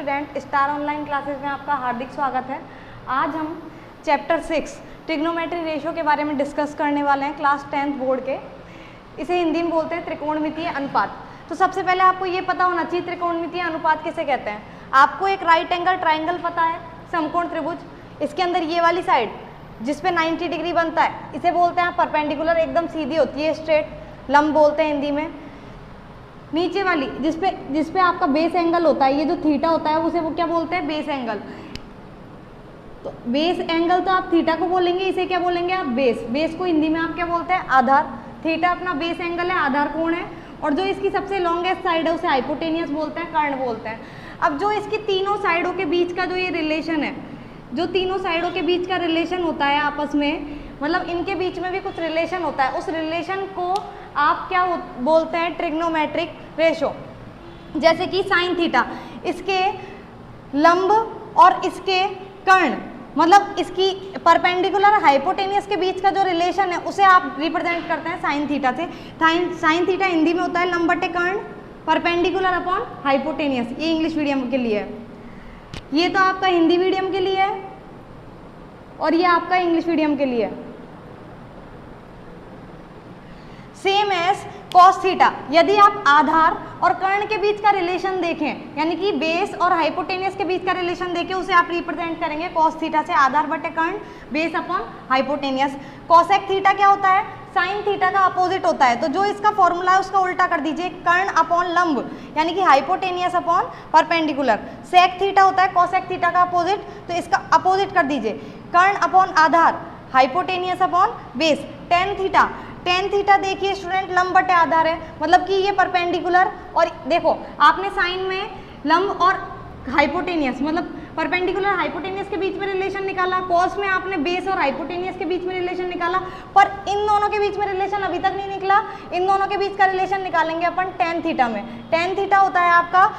Student, star online classes में आपका हार्दिक स्वागत है। आज हम चैप्टर 6 ट्रिग्नोमेट्री रेशियो के बारे में डिस्कस करने वाले हैं, क्लास 10th बोर्ड के। इसे हिंदी में बोलते हैं त्रिकोणमितीय अनुपात। तो सबसे पहले आपको ये पता होना चाहिए त्रिकोणमितीय अनुपात किसे कहते हैं। आपको एक राइट एंगल ट्राइंगल पता है, समकोण त्रिभुज, इसके अंदर ये वाली साइड जिसपे 90 डिग्री बनता है इसे बोलते हैं परपेंडिकुलर, एकदम सीधी होती है, स्ट्रेट, लंब बोलते हैं हिंदी में। नीचे वाली जिसपे आपका बेस एंगल होता है, ये जो थीटा होता है उसे वो क्या बोलते हैं, बेस एंगल। तो बेस एंगल तो आप थीटा को बोलेंगे, इसे क्या बोलेंगे आप, बेस। बेस को हिंदी में आप क्या बोलते हैं, आधार। थीटा अपना बेस एंगल है, आधार कोण है, और जो इसकी सबसे लॉन्गेस्ट साइड है उसे हाइपोटेनियस बोलते हैं, कर्ण बोलते हैं। अब जो इसकी तीनों साइडों के बीच का जो ये रिलेशन है, जो तीनों साइडों के बीच का रिलेशन होता है आपस में, मतलब इनके बीच में भी कुछ रिलेशन होता है, उस रिलेशन को आप क्या बोलते हैं, ट्रिग्नोमेट्रिक रेशो। जैसे कि साइन थीटा, इसके लंब और इसके कर्ण, मतलब इसकी परपेंडिकुलर हाइपोटेनियस के बीच का जो रिलेशन है उसे आप रिप्रेजेंट करते हैं साइन थीटा से। साइन थीटा हिंदी में होता है लंब बटे कर्ण, परपेंडिकुलर अपॉन हाइपोटेनियस। ये इंग्लिश मीडियम के लिए है, ये तो आपका हिंदी मीडियम के लिए है, और ये आपका इंग्लिश मीडियम के लिए है। सेम एज कॉस थीटा, यदि आप आधार और कर्ण के बीच का रिलेशन देखें, यानी कि बेस और हाइपोटेनियस के बीच का रिलेशन देखें, उसे आप रिप्रेजेंट करेंगे कॉस थीटा से, आधार बटे कर्ण, base upon hypotenuse. Cosec theta क्या होता है, साइन थीटा का अपोजिट होता है। तो जो इसका फॉर्मूला है उसका उल्टा कर दीजिए, कर्ण अपॉन लंब, यानी कि hypotenuse upon perpendicular. Sec theta होता है कॉसेक थीटा का अपोजिट, तो इसका अपोजिट कर दीजिए, कर्ण अपॉन आधार, hypotenuse upon base. Tan theta, tan theta देखिए स्टूडेंट लंब बटे आधार है, मतलब कि ये परपेंडिकुलर, और देखो आपने साइन में लंब और हाइपोटेनियस, मतलब परपेंडिकुलर हाइपोटेनियस के बीच में रिलेशन निकाला, कॉस में आपने बेस और हाइपोटेनियस के बीच में रिलेशन निकाला, पर इन दोनों के बीच में रिलेशन अभी तक नहीं निकला। इन दोनों के बीच का रिलेशन निकालेंगे अपन टेन थीटा में। टेन थीटा होता है आपका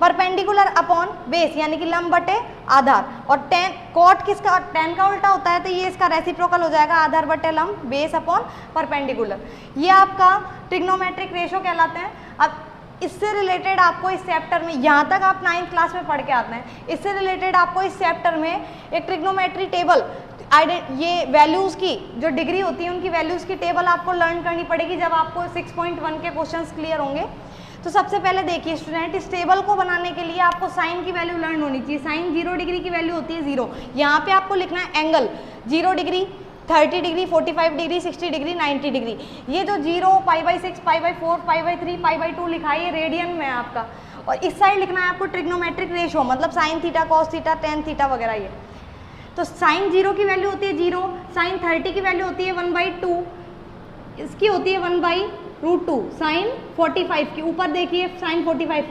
परपेंडिकुलर अपॉन बेस, यानी कि लंब बटे आधार, और टेन कॉट किसका, टेन का उल्टा होता है, तो ये इसका रेसिप्रोकल हो जाएगा, आधार बटे लंब, बेस अपॉन परपेंडिकुलर। ये आपका ट्रिग्नोमेट्रिक रेशो कहलाते हैं। अब इससे रिलेटेड आपको इस चैप्टर में, यहाँ तक आप 9th क्लास में पढ़ के आते हैं, इससे रिलेटेड आपको इस चैप्टर में एक ट्रिग्नोमेट्री टेबल, ये वैल्यूज़ की जो डिग्री होती है उनकी वैल्यूज़ की टेबल आपको लर्न करनी पड़ेगी जब आपको 6.1 के क्वेश्चंस क्लियर होंगे। तो सबसे पहले देखिए स्टूडेंट, इस टेबल को बनाने के लिए आपको साइन की वैल्यू लर्न होनी चाहिए। साइन 0 डिग्री की वैल्यू होती है 0। यहाँ पे आपको लिखना है angle 0 degree, 30 degree, 45 degree, 60 degree, 90 degree. ये जो 0, π/6, π/4, π/3, π/2 लिखा है, ये रेडियन में है आपका। और इस साइड लिखना है आपको ट्रिग्नोमेट्रिक रेशो, मतलब sine theta, cos theta, tan theta वगैरह। ये तो साइन 0 की वैल्यू होती है 0, साइन 30 की वैल्यू होती है 1/2, इसकी होती है 1/√2, साइन 45 की, ऊपर देखिए साइन 45,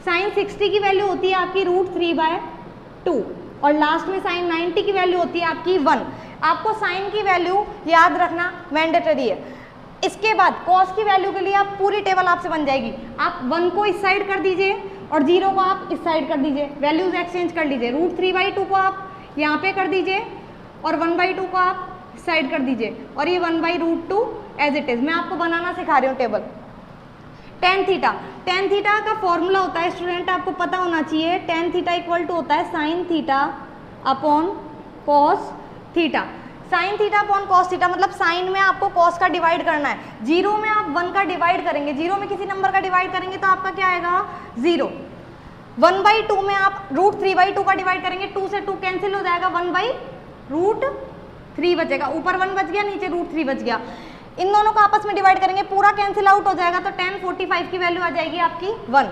साइन 60 की वैल्यू होती है आपकी √3/2, और लास्ट में साइन 90 की वैल्यू होती है आपकी 1। आपको साइन की वैल्यू याद रखना मैंडेटरी है। इसके बाद कॉस की वैल्यू के लिए आप पूरी टेबल आपसे बन जाएगी। आप 1 को इस साइड कर दीजिए और 0 को आप इस साइड कर दीजिए, वैल्यूज एक्सचेंज कर लीजिए। √3/2 को आप यहाँ पे कर दीजिए और 1/2 को आप साइड कर दीजिए, और ये 1/√2 एज इट इज। मैं आपको बनाना सिखा रही हूँ table. Ten theta, tan theta का फॉर्मूला होता है स्टूडेंट, आपको पता होना चाहिए, टेन थीटा इक्वल टू होता है sine theta upon cos theta. Sine theta upon cos theta, मतलब साइन में आपको कॉस का डिवाइड करना है, 0 में आप 1 का डिवाइड करेंगे, 0 में किसी नंबर का डिवाइड करेंगे तो आपका क्या आएगा 0। 1/2 में आप √3/2 का डिवाइड करेंगे, 2 से 2 कैंसिल हो जाएगा, 1/√3 बचेगा, ऊपर 1 बच गया, नीचे √3 बच गया। इन दोनों को आपस में डिवाइड करेंगे, पूरा कैंसिल आउट हो जाएगा, तो 1045 की वैल्यू आ जाएगी आपकी 1।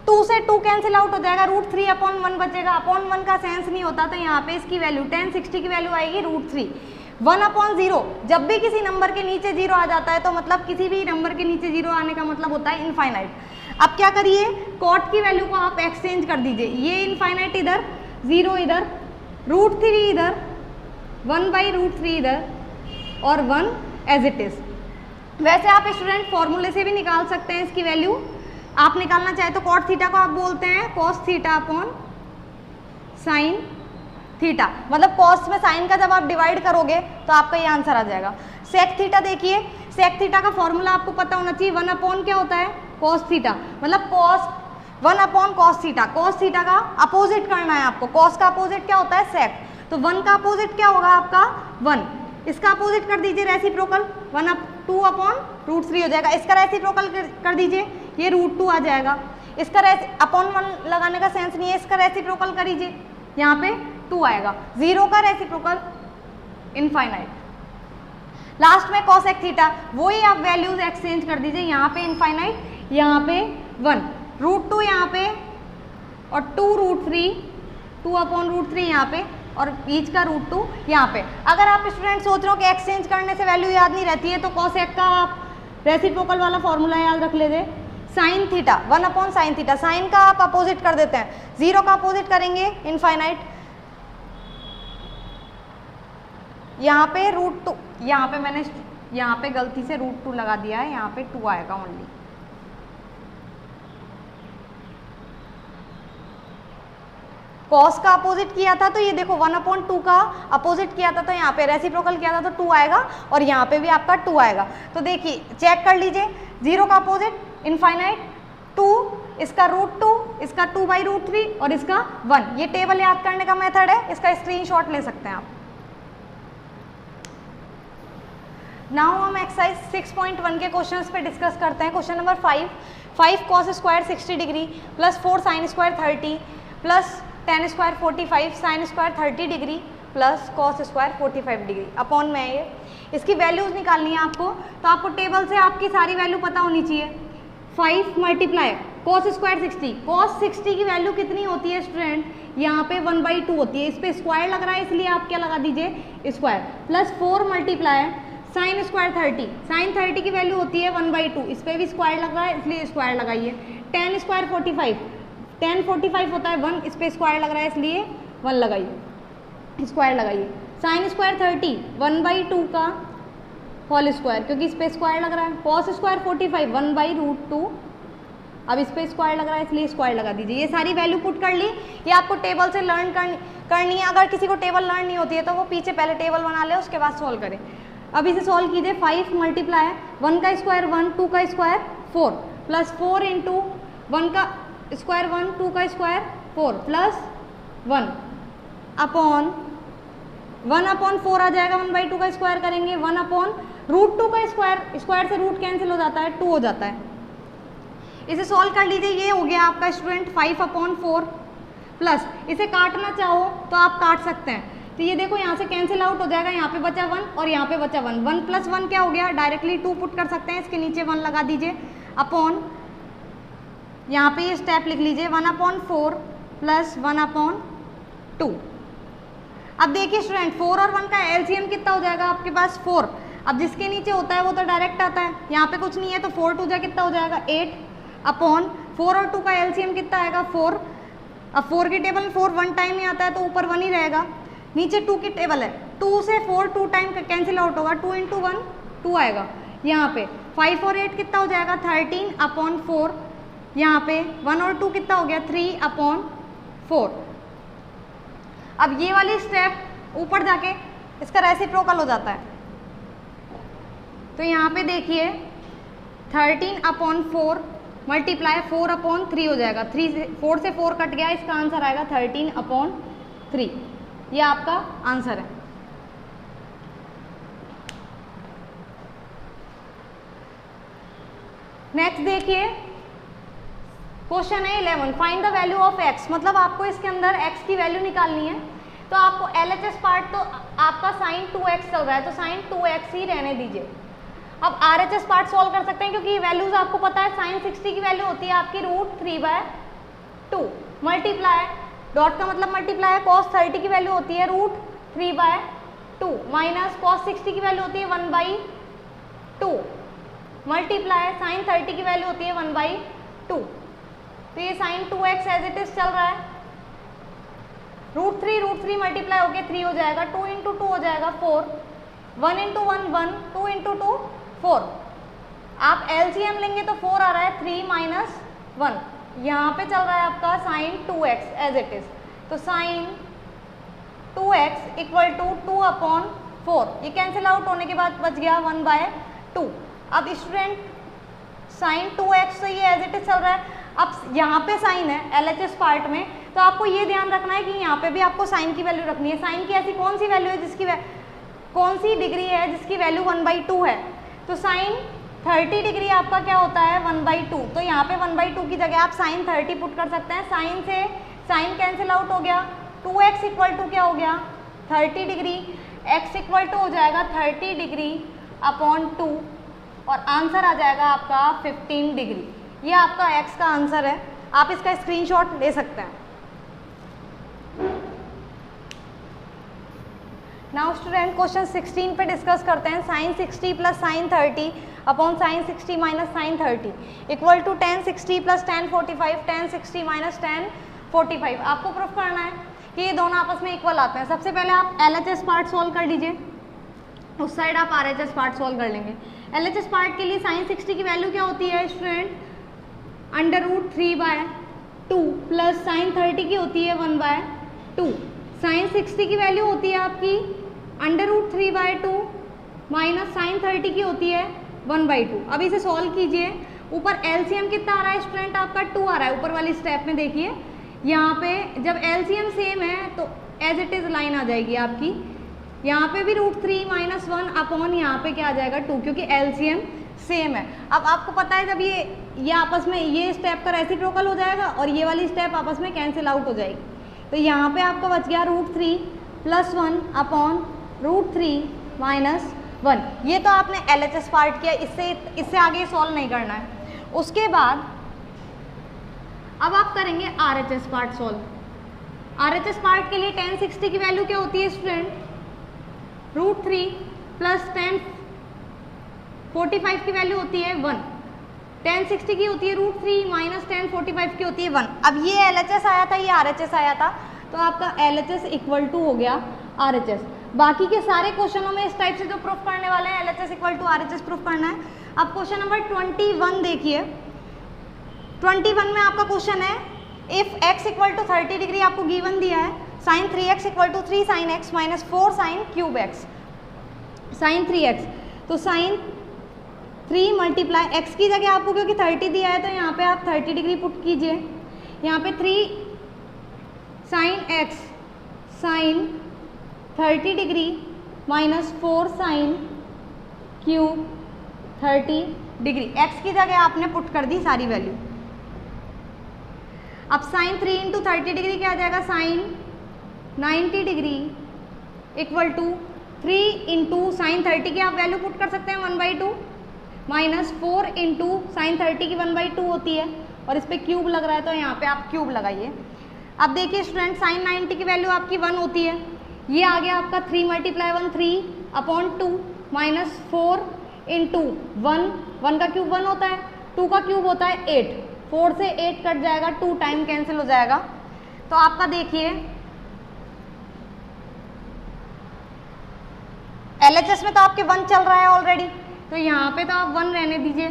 2 से 2 कैंसिल आउट हो जाएगा, √3/1 बचेगा, अपॉन 1 का सेंस नहीं होता, तो यहाँ पे इसकी वैल्यू 1060 की वैल्यू आएगी √3। 1/0, जब भी किसी नंबर के नीचे 0 आ जाता है तो मतलब किसी भी नंबर के नीचे 0 आने का मतलब होता है इनफाइनाइट। अब क्या करिए, कॉट की वैल्यू को आप एक्सचेंज कर दीजिए, ये इनफाइनाइट इधर, 0 इधर, √3 इधर, 1/√3 इधर, और 1 एज इट इज। वैसे आप स्टूडेंट फॉर्मूले से भी निकाल सकते हैं इसकी वैल्यू। आप निकालना चाहे तो कॉट थीटा को आप बोलते हैं cos theta upon sine theta, मतलब कॉस में साइन का जब आप डिवाइड करोगे तो आपका ये आंसर आ जाएगा। सेक थीटा देखिए, सेक थीटा का फॉर्मूला आपको पता होना चाहिए, 1 अपॉन क्या होता है, कॉस थीटा, मतलब cos 1 upon cos theta, cos theta का अपोजिट करना है आपको, कॉस का अपोजिट क्या होता है सेक, तो 1 का अपोजिट क्या होगा आपका 1, इसका अपोजिट कर दीजिए रेसिप्रोकल 2 अपॉन √3 हो जाएगा, इसका रेसिप्रोकल कर दीजिए ये √2 आ जाएगा, इसका अपॉन 1 लगाने का सेंस नहीं है, इसका रेसिप्रोकल करीजिए यहाँ पे 2 आएगा, 0 का रेसिप्रोकल इनफाइनाइट। लास्ट में कॉसेक थीटा, वही आप वैल्यूज एक्सचेंज कर दीजिए, यहाँ पे इनफाइनाइट, यहाँ पे 1, √2 यहाँ पे और 2√3, 2 अपॉन √3 यहाँ पे और बीच का √2 यहाँ पे। अगर आप स्टूडेंट सोच रहे हो कि एक्सचेंज करने से वैल्यू याद नहीं रहती है तो कॉसेक का आप रेसिप्रोकल वाला फॉर्मूला याद रख लेते, sine theta 1 upon sine theta, sine का आप अपोजिट कर देते हैं, 0 का अपोजिट करेंगे इनफाइनाइट, यहाँ पे √2, यहाँ पे मैंने यहाँ पे गलती से √2 लगा दिया है, यहाँ पे 2 आएगा ओनली। कॉस का अपोजिट किया था तो ये देखो 1/2 का अपोजिट किया था तो यहाँ पे रेसिप्रोकल किया था तो 2 आएगा और यहाँ पे भी आपका 2 आएगा। तो देखिए चेक कर लीजिए, 0 का अपोजिट इनफाइनाइट, 2, इसका √2, इसका 2/√3 और इसका 1। ये टेबल याद करने का मेथड है, इसका स्क्रीनशॉट ले सकते हैं आप। नाउ हम एक्सरसाइज 6.1 के क्वेश्चंस पे डिस्कस करते हैं। Question number 5 cos square 60 degree plus 4 sin square 30 plus tan square 45 sin square 30 degree plus cos square 45 degree upon में ये इसकी वैल्यूज निकालनी है आपको। तो आपको टेबल से आपकी सारी वैल्यू पता होनी चाहिए। 5 मल्टीप्लाई cos स्क्वायर 60, cos 60 की वैल्यू कितनी होती है स्टूडेंट, यहाँ पे 1/2 होती है, इस पे स्क्वायर लग रहा है इसलिए आप क्या लगा दीजिए square, plus 4 multiply sine square 30, sine 30 की वैल्यू होती है 1/2, इस पर भी स्क्वायर लग रहा है इसलिए स्क्वायर लगाइए। tan स्क्वायर 45, tan 45 होता है 1, इस पर स्क्वायर लग रहा है इसलिए 1 लगाइए, स्क्वायर लगाइए। साइन स्क्वायर 30 1/2 का होल स्क्वायर, क्योंकि इस पर स्क्वायर लग रहा है। cos स्क्वायर 45 1/√2, अब इस पर स्क्वायर लग रहा है इसलिए स्क्वायर लगा दीजिए। ये सारी वैल्यू पुट कर ली, ये आपको टेबल से लर्न करनी है। अगर किसी को टेबल लर्न नहीं होती है तो वो पीछे पहले टेबल बना ले, उसके बाद सॉल्व करें। अब इसे सॉल्व कीजिए, 5 मल्टीप्लाई 1 का स्क्वायर 1, 2 का स्क्वायर 4 प्लस 4 इंटू 1 का स्क्वायर 1, 2 का स्क्वायर 4 प्लस 1 अपॉन 1/4 आ जाएगा, 1/2 का स्क्वायर करेंगे 1/√2 का स्क्वायर, स्क्वायर से रूट कैंसिल हो जाता है 2 हो जाता है। इसे सॉल्व कर लीजिए, ये हो गया आपका स्टूडेंट 5/4 प्लस इसे काटना चाहो तो आप काट सकते हैं। तो ये देखो यहाँ से कैंसिल आउट हो जाएगा, यहाँ पे बचा 1 और यहाँ पे बचा 1, 1 + 1 क्या हो गया, डायरेक्टली 2 पुट कर सकते हैं, इसके नीचे 1 लगा दीजिए अपॉन, यहाँ पे ये स्टेप लिख लीजिए 1/4 प्लस 1/2। अब देखिए स्टूडेंट 4 और 1 का एलसीएम कितना हो जाएगा आपके पास 4। अब जिसके नीचे होता है वो तो डायरेक्ट आता है, यहाँ पे कुछ नहीं है तो 4 2 जा कितना हो जाएगा 8 अपॉन 4 और 2 का एलसीएम कितना आएगा 4। अब 4 की टेबल में 4 1 टाइम में आता है तो ऊपर 1 ही रहेगा, नीचे 2 की टेबल है, 2 से 4 2 टाइम कैंसिल आउट होगा, 2 × 1 2 आएगा। यहाँ पे 5 और 8 कितना हो जाएगा 13/4, यहाँ पे 1 और 2 कितना हो गया 3/4। अब ये वाली स्टेप ऊपर जाके इसका रेसिप्रोकल हो जाता है, तो यहाँ पे देखिए 13/4 मल्टीप्लाई 4/3 हो जाएगा, 4 से 4 कट गया, इसका आंसर आएगा 13/3। ये आपका आंसर है। नेक्स्ट देखिए क्वेश्चन है 11, find the value of x, मतलब आपको इसके अंदर x की वैल्यू निकालनी है। तो आपको LHS पार्ट तो आपका sin 2x चल रहा है तो sin 2x ही रहने दीजिए। अब RHS पार्ट सॉल्व कर सकते हैं क्योंकि ये वैल्यूज आपको पता है, sin 60 की वैल्यू होती है आपकी √3/2 मल्टीप्लाई, डॉट का मतलब मल्टीप्लाई है, cos 30 की वैल्यू होती है √3/2 माइनस cos 60 की वैल्यू होती है 1/2 मल्टीप्लाई sin 30 की वैल्यू होती है 1/2। तो ये sin 2x as it is चल रहा है, √3 मल्टीप्लाई होके 3 हो जाएगा, 2 × 2 हो जाएगा 4, 1 × 1 1, 2 × 2 4। आप LCM लेंगे तो 4 आ रहा है, 3 - 1, यहाँ पे चल रहा है आपका sin 2x as it is. तो sin 2x = 2/4, ये कैंसिल आउट होने के बाद बच गया 1/2। अब स्टूडेंट sin 2x तो ये एज इट इज चल रहा है, अब यहाँ पे साइन है LHS पार्ट में, तो आपको ये ध्यान रखना है कि यहाँ पे भी आपको साइन की वैल्यू रखनी है। साइन की ऐसी कौन सी वैल्यू है जिसकी कौन सी डिग्री है जिसकी वैल्यू 1/2 है, तो साइन 30 डिग्री आपका क्या होता है 1/2, तो यहाँ पे 1/2 की जगह आप साइन 30 पुट कर सकते हैं। साइन से साइन कैंसिल आउट हो गया, 2x इक्वल टू क्या हो गया 30 डिग्री, x इक्वल टू हो जाएगा 30 डिग्री अपॉन 2 और आंसर आ जाएगा आपका 15 डिग्री। ये आपका x का आंसर है, आप इसका स्क्रीनशॉट ले सकते हैं। नाउ स्टूडेंट क्वेश्चन 16 पे डिस्कस करते हैं। Sine 60 plus sine 30 upon sine 60 minus sine 30 equal to tan 60 plus tan 45 tan 60 minus tan 45। आपको प्रूफ करना है कि ये दोनों आपस में इक्वल आते हैं। सबसे पहले आप LHS पार्ट सॉल्व कर लीजिए, उस साइड आप RHS पार्ट सॉल्व कर लेंगे। LHS पार्ट के लिए साइन 60 की वैल्यू क्या होती है स्टूडेंट, √3/2 प्लस साइन 30 की होती है 1/2। साइन 60 की वैल्यू होती है आपकी √3/2 माइनस साइन 30 की होती है 1/2। अब इसे सॉल्व कीजिए, ऊपर LCM कितना आ रहा है स्टूडेंट आपका 2 आ रहा है। ऊपर वाली स्टेप में देखिए, यहाँ पे जब LCM सेम है तो एज इट इज़ लाइन आ जाएगी आपकी, यहाँ पे भी √3 - 1 अपॉन यहाँ पे क्या आ जाएगा 2, क्योंकि LCM सेम है। अब आपको पता है जब ये आपस में ये स्टेप का रेसिप्रोकल हो जाएगा और ये वाली स्टेप आपस में कैंसिल आउट हो जाएगी, तो यहाँ पे आपका बच गया √3 + 1 अपॉन √3 - 1। ये तो आपने LHS पार्ट किया, इससे आगे सॉल्व नहीं करना है। उसके बाद अब आप करेंगे RHS part solve. RHS part के लिए tan 60 की वैल्यू क्या होती है स्टूडेंट, √3 प्लस tan 45 की वैल्यू होती है 1। tan 60 की होती है √3 माइनस tan 45 की होती है 1। अब ये LHS आया था, ये RHS आया था, तो आपका LHS इक्वल टू हो गया RHS। बाकी के सारे क्वेश्चनों में इस टाइप से जो प्रूफ करने वाले हैं LHS equal to RHS proof करना है। अब क्वेश्चन नंबर 21 देखिए। 21 में आपका क्वेश्चन है, if x equal to 30 degree आपको गिवन दिया है, sine 3x equal to 3 sin x minus 4 sin cube x, sine 3x, तो साइन 3 मल्टीप्लाई x की जगह आपको क्योंकि 30 दिया है तो यहाँ पे आप 30 डिग्री पुट कीजिए। यहाँ पे 3 sin x sine 30 degree minus 4 sin cube 30 degree, x की जगह आपने पुट कर दी सारी वैल्यू। अब साइन 3 × 30 डिग्री क्या आ जाएगा, sine 90 degree equal to 3 × sine 30 की आप वैल्यू पुट कर सकते हैं 1/2 माइनस 4 × साइन 30 की 1/2 होती है, और इस पर क्यूब लग रहा है तो यहाँ पे आप क्यूब लगाइए। अब देखिए स्टूडेंट, साइन 90 की वैल्यू आपकी 1 होती है, ये आ गया आपका 3 × 1 3 अपॉन 2 माइनस 4 × 1 का क्यूब 1 होता है, 2 का क्यूब होता है 8, 4 से 8 कट जाएगा, 2 टाइम कैंसिल हो जाएगा। तो आपका देखिए LHS में तो आपके 1 चल रहा है ऑलरेडी, तो यहाँ पे तो आप 1 रहने दीजिए।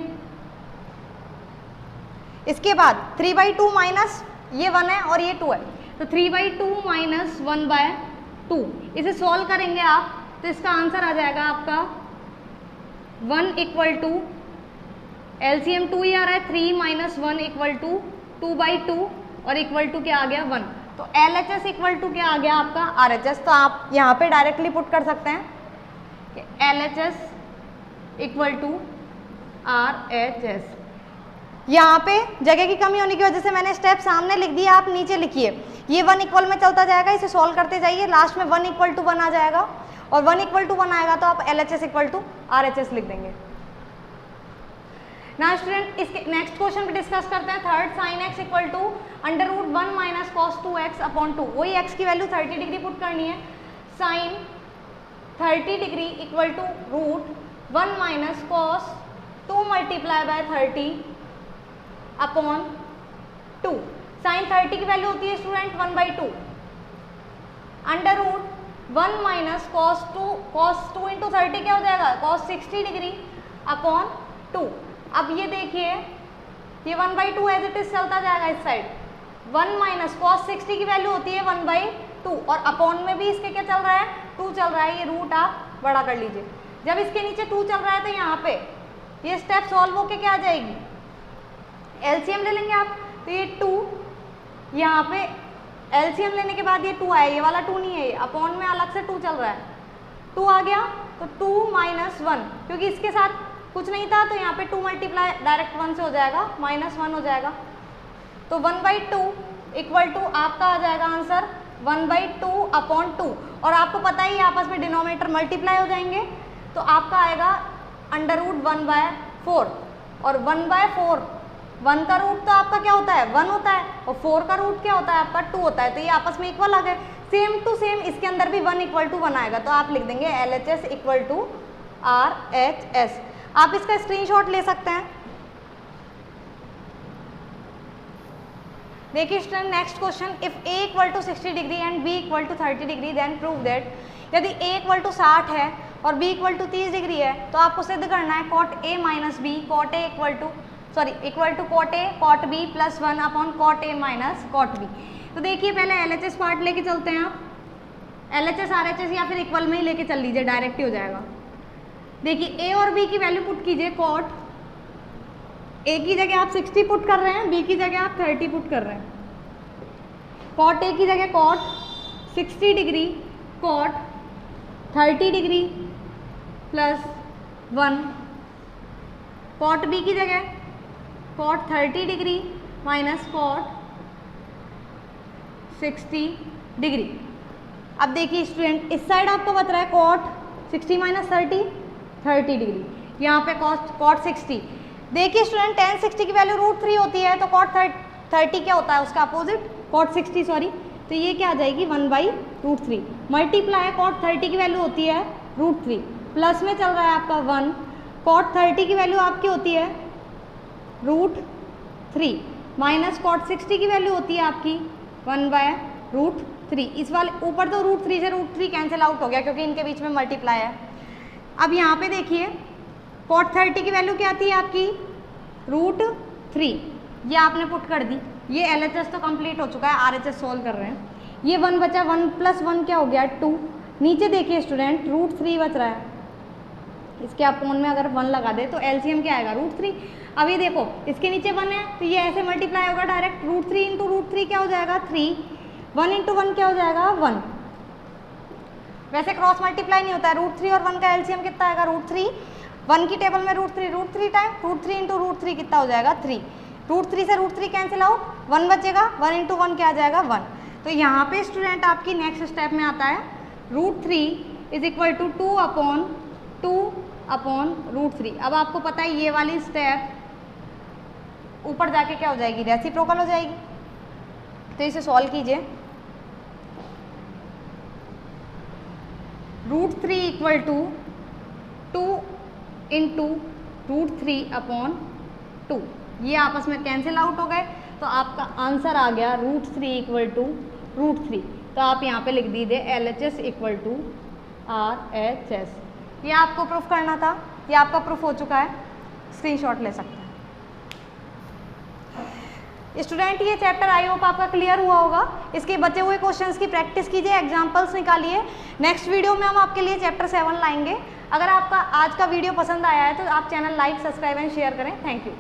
इसके बाद 3/2 माइनस ये 1 है और ये 2 है, तो 3/2 माइनस 1/2, इसे सॉल्व करेंगे आप तो इसका आंसर आ जाएगा आपका 1 इक्वल टू LCM 2 ही आ रहा है, 3 - 1 इक्वल टू 2/2 और इक्वल टू क्या आ गया 1, तो LHS इक्वल टू क्या आ गया आपका RHS। तो आप यहाँ पे डायरेक्टली पुट कर सकते हैं कि LHS इक्वल टू RHS। यहाँ पे जगह की कमी होने की वजह से मैंने स्टेप सामने लिख दिया, आप नीचे लिखिए। ये 1 इक्वल में चलता जाएगा, इसे सॉल्व करते जाइए, लास्ट में 1 = 1 आ जाएगा, और 1 = 1 आएगा तो आप LHS इक्वल टू RHS लिख देंगे। ना स्टूडेंट, इसके नेक्स्ट क्वेश्चन पे डिस्कस करते हैं। Third, sine x equal to √1 minus cos 2x upon 2, वही x की वैल्यू 30 डिग्री पुट करनी है। Sine 30 degree equal to √1 minus cos 2 × 30 upon 2। Sine 30 की वैल्यू होती है स्टूडेंट 1/2, √1 माइनस cos 2 × 30 क्या हो जाएगा, cos 60 डिग्री अपॉन 2। अब ये देखिए, ये 1/2 एज इट इज चलता जाएगा इस साइड, 1 माइनस cos 60 की वैल्यू होती है 1/2, और अपॉन में भी इसके क्या चल रहा है 2 चल रहा है, ये रूट आप बड़ा कर लीजिए। जब इसके नीचे 2 चल रहा है तो यहाँ पे ये स्टेप सॉल्व होके क्या आ जाएगी, LCM ले लेंगे आप, तो ये 2 यहाँ पे एलसीएम लेने के बाद ये 2 आया, ये वाला 2 नहीं है, ये अपॉन में अलग से 2 चल रहा है, 2 आ गया तो 2 माइनस 1, क्योंकि इसके साथ कुछ नहीं था तो यहाँ पे 2 मल्टीप्लाई डायरेक्ट 1 से हो जाएगा, माइनस 1 हो जाएगा। तो 1/2 इक्वल टू आपका आ जाएगा आंसर 1/2 अपॉन 2, और आपको पता ही आपस में डिनोमिनेटर मल्टीप्लाई हो जाएंगे, तो आपका आएगा √1/4, और 1/4, 1 का रूट तो आपका क्या होता है 1 होता है, और 4 का रूट क्या होता है आपका 2 होता है, तो ये आपस में इक्वल आ गए। सेम टू सेम इसके अंदर भी 1 = 1 आएगा, तो आप लिख देंगे LHS = RHS। आप इसका स्क्रीनशॉट ले सकते हैं। देखिए student, next question, if A = 60 degree and B = 30 degree then prove that, यदि A = 60 है और B = 30 डिग्री है तो आपको सिद्ध करना है cot A - B cot A equal to cot A cot B + 1 upon cot A - cot B। तो देखिए पहले LHS पार्ट लेके चलते हैं आप, LHS RHS या फिर इक्वल में ही लेके चल लीजिए, डायरेक्ट ही हो जाएगा। देखिए A और B की वैल्यू पुट कीजिए, cot A की जगह आप 60 पुट कर रहे हैं, B की जगह आप 30 पुट कर रहे हैं। cot A की जगह cot 60 degree cot 30 degree + 1, cot B की जगह cot 30 डिग्री - cot 60 डिग्री। अब देखिए स्टूडेंट, इस साइड आपको बता रहा है cot 60 - 30 डिग्री, यहाँ पे cot 60। देखिए स्टूडेंट, tan 60 की वैल्यू √3 होती है, तो cot 30 क्या होता है उसका अपोजिट, cot 60 सॉरी, तो ये क्या आ जाएगी 1/√3 मल्टीप्लाई cot 30 की वैल्यू होती है √3, प्लस में चल रहा है आपका 1, cot 30 की वैल्यू आपकी होती है √3 माइनस cot 60 की वैल्यू होती है आपकी 1/√3। इस वाले ऊपर तो √3 से √3 कैंसिल आउट हो गया क्योंकि इनके बीच में मल्टीप्लाई है। अब यहाँ पे देखिए cot 30 की वैल्यू क्या आती है आपकी √3, ये आपने पुट कर दी। ये LHS तो कंप्लीट हो चुका है, RHS सोल्व कर रहे हैं। ये 1 बचा, 1 + 1 क्या हो गया 2। नीचे देखिए स्टूडेंट √3 बच रहा है, इसके अपॉन में अगर 1 लगा दे तो LCM क्या आएगा √3। अब ये देखो इसके नीचे 1 है तो ये ऐसे मल्टीप्लाई होगा डायरेक्ट, √3 × √3 क्या हो जाएगा 3, 1 × 1 क्या हो जाएगा 1। वैसे क्रॉस मल्टीप्लाई नहीं होता है, √3 और 1 का LCM कितना आएगा √3, 1 की टेबल में √3 टाइम √3 × √3 कितना हो जाएगा 3, √3 से √3 कैंसिल आउट, 1 बचेगा, 1 × 1 क्या आ जाएगा 1। तो यहाँ पे स्टूडेंट आपकी नेक्स्ट स्टेप में आता है √3 = 2/2/√3। अब आपको पता है ये वाली स्टेप ऊपर जाके क्या हो जाएगी रेसिप्रोकल हो जाएगी, तो इसे सॉल्व कीजिए। √3 = 2 × √3/2, ये आपस में कैंसिल आउट हो गए, तो आपका आंसर आ गया √3 = √3। तो आप यहाँ पे लिख दीजिए LHS = RHS। ये आपको प्रूफ करना था, ये आपका प्रूफ हो चुका है, स्क्रीनशॉट ले सकते हैं। स्टूडेंट ये चैप्टर आई होप आपका क्लियर हुआ होगा। इसके बचे हुए क्वेश्चंस की प्रैक्टिस कीजिए, एग्जांपल्स निकालिए। नेक्स्ट वीडियो में हम आपके लिए चैप्टर 7 लाएंगे। अगर आपका आज का वीडियो पसंद आया है तो आप channel like, subscribe and share करें। Thank you.